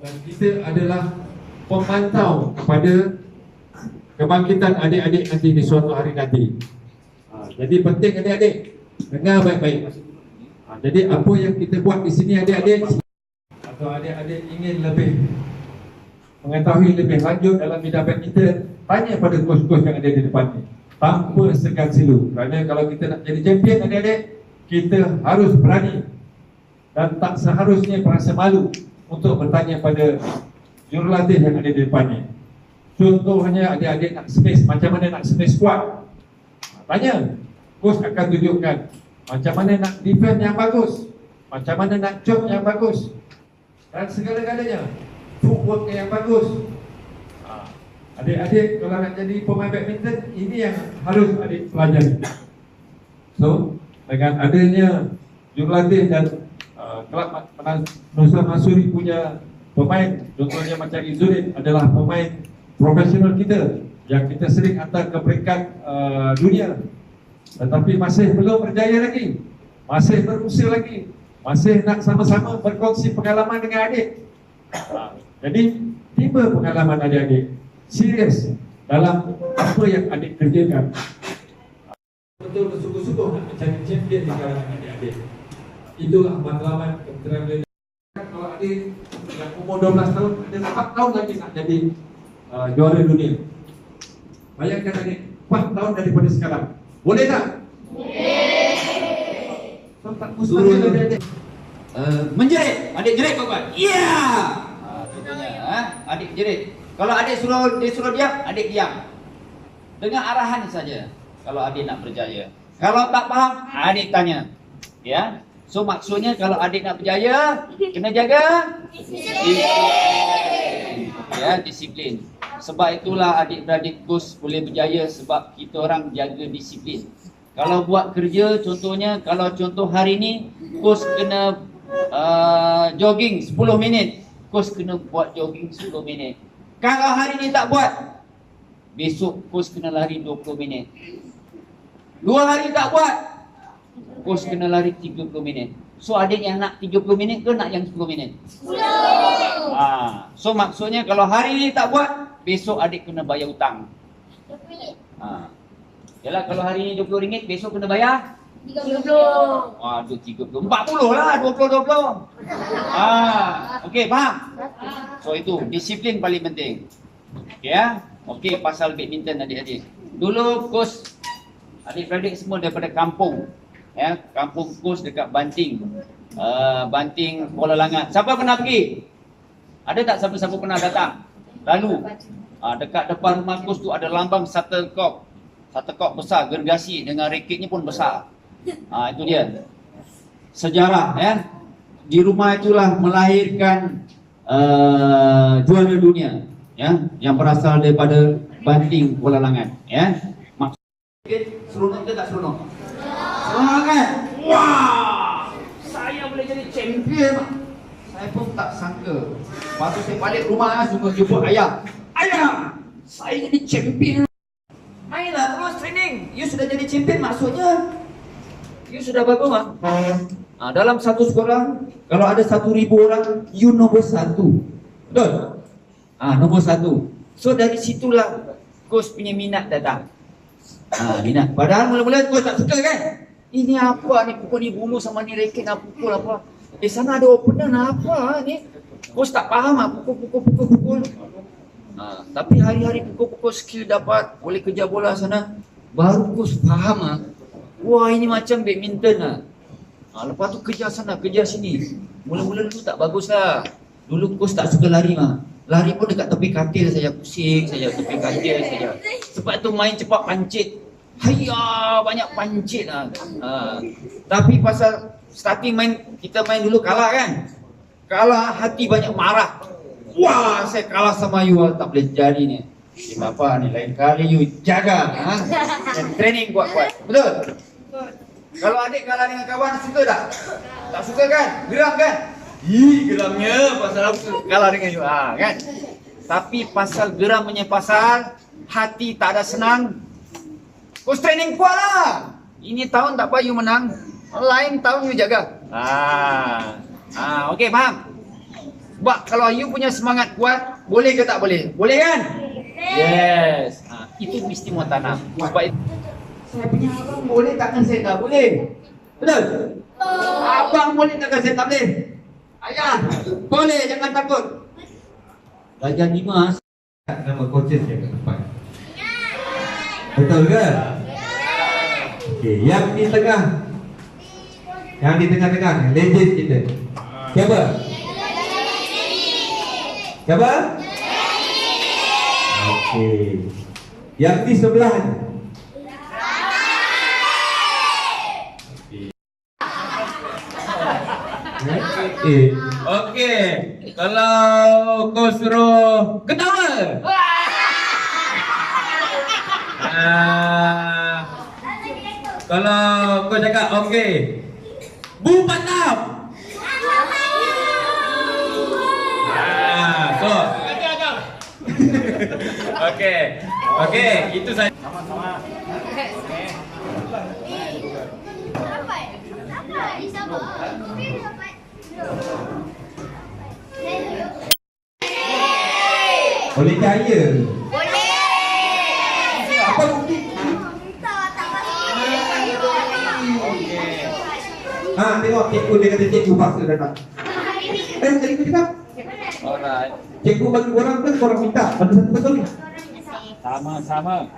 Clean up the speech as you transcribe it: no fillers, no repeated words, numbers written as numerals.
Dan kita adalah pemantau kepada kebangkitan adik-adik nanti di suatu hari nanti. Jadi penting adik-adik dengar baik-baik. Jadi apa yang kita buat di sini adik-adik, atau adik-adik ingin lebih mengetahui lebih lanjut dalam bidang badminton, tanya pada coach-coach yang ada di depan ni, tanpa segan silu. Kerana kalau kita nak jadi champion adik-adik, kita harus berani dan tak seharusnya merasa malu untuk bertanya pada jurulatih yang ada di depan ni. Contohnya adik-adik nak smash, macam mana nak smash squat, tanya, coach akan tunjukkan macam mana nak defend yang bagus, macam mana nak choke yang bagus, dan segala-galanya, footwork yang bagus. Adik-adik kalau nak jadi pemain badminton, ini yang harus adik pelajari. So, dengan adanya jurulatih dan kelab Nusa Mansuri punya pemain, contohnya macam Izzuddin adalah pemain profesional kita yang kita sering hantar ke peringkat dunia, tetapi masih belum berjaya lagi, masih berusaha lagi, masih nak sama-sama berkongsi pengalaman dengan adik. Jadi tiba pengalaman adik-adik serius dalam apa yang adik kerjakan. Betul bersungguh-sungguh nak mencari champion di kalangan adik-adik. Itulah matlamat Kementerian Pendidikan. Kalau adik yang umur 12 tahun, ada 4 tahun lagi nak jadi juara dunia. Bayangkan adik, 4 tahun daripada sekarang. Boleh tak? Boleh. So, tak mustahil adik-adik. Menjerit, adik jerit kawan. Ya. Contohnya, adik jerit. Kalau adik suruh diam, adik diam. Dengan arahan saja. Kalau adik nak berjaya. Kalau tak faham, adik tanya. Ya. So maksudnya kalau adik nak berjaya, kena jaga disiplin. Ya, disiplin. Sebab itulah adik-beradik coach boleh berjaya sebab kita orang jaga disiplin. Kalau buat kerja, contohnya kalau contoh hari ni coach kena jogging 10 minit, coach kena buat jogging 10 minit. Kalau hari ni tak buat, besok coach kena lari 20 minit. 2 hari tak buat, coach kena lari 30 minit. So adik yang nak 30 minit ke nak yang 10 minit? 10. So maksudnya kalau hari ni tak buat, besok adik kena bayar hutang. 20 minit. Yalah kalau hari ni RM20, besok kena bayar 30. Waduh 30. 40 lah, 20. Okey, faham? So itu disiplin paling penting. Okey ya. Okey, pasal badminton adik-adik. Dulu coach adik-beradik semua daripada kampung. Ya, kampung coach dekat Banting. Banting Kuala Langat. Siapa pernah pergi? Ada tak siapa-siapa pernah datang? Lalu dekat depan rumah coach tu ada lambang shuttlecock. Shuttlecock besar, gergasi dengan raketnya pun besar. Itu dia. Sejarah ya. Di rumah itulah melahirkan juara dunia ya, yang berasal daripada Banting Kuala Langat ya. Seronok ke tak seronok? Seronok kan? Wah! Saya boleh jadi champion. Saya pun tak sangka. Lepas tu saya balik rumah sungguh jumpa ayah. Ayah! Saya jadi champion. Mainlah terus training. You sudah jadi champion maksudnya you sudah bagus lah. Dalam satu sekolah kalau ada 1,000 orang, you nombor 1. Betul? Nombor 1. So dari situlah coach punya minat datang. Minat. Padahal mula-mula coach tak suka kan? Ini apa ni, pukul ni bunuh sama ni raket nak pukul apa? Sana ada opener apa ni? Coach tak faham pukul. Tapi hari-hari pukul skill dapat, boleh kejar bola sana, baru coach faham wah ini macam badminton lepas tu kejar sana, kejar sini. Mula-mula dulu tak bagus lah. Dulu coach tak suka lari lari pun dekat tepi katil saja, pusing saja tepi katil saja. Sebab tu main cepat pancit. Hayya, banyak pancit tapi pasal starting kita main dulu kalah kan. Kalah, hati banyak marah. Wah, saya kalah sama you, tak boleh jadi ni. Apa ni, lain kali you jaga dan training kuat-kuat. Betul? Kalau adik kalah dengan kawan, suka tak? Tak suka kan? Geram kan? Geramnya pasal aku kalah dengan you kan? Tapi pasal geramnya pasal hati tak ada senang. Coach training kuat lah. Ini tahun tak apa you menang, lain tahun you jaga. Okey, faham? Sebab kalau you punya semangat kuat, boleh ke tak boleh? Boleh kan? Yes. Itu istimewa tanam. Sebab itu, saya punya abang boleh takkan saya tak boleh? Betul? Abang boleh takkan saya tak boleh? Ayah, boleh, jangan takut. Raja Dimas Nama coaches yang keempat. Betul ke? Okey, yang di tengah. Yang di tengah-tengah, legend kita. Siapa? Siapa? Okey. Yang di sebelah. Okey. Kalau kau suruh ketawa. Kalau kau cakap okey. Bu Patap. So. Okey. Okey, itu saja. Boleh cahaya? Boleh. Apa bukti? Tengok cikgu dia kata cikgu paksa datang. Tadi tu cakap. Alright. Cikgu bagi orang kan korang minta. Pada satu betul ni. Sama-sama.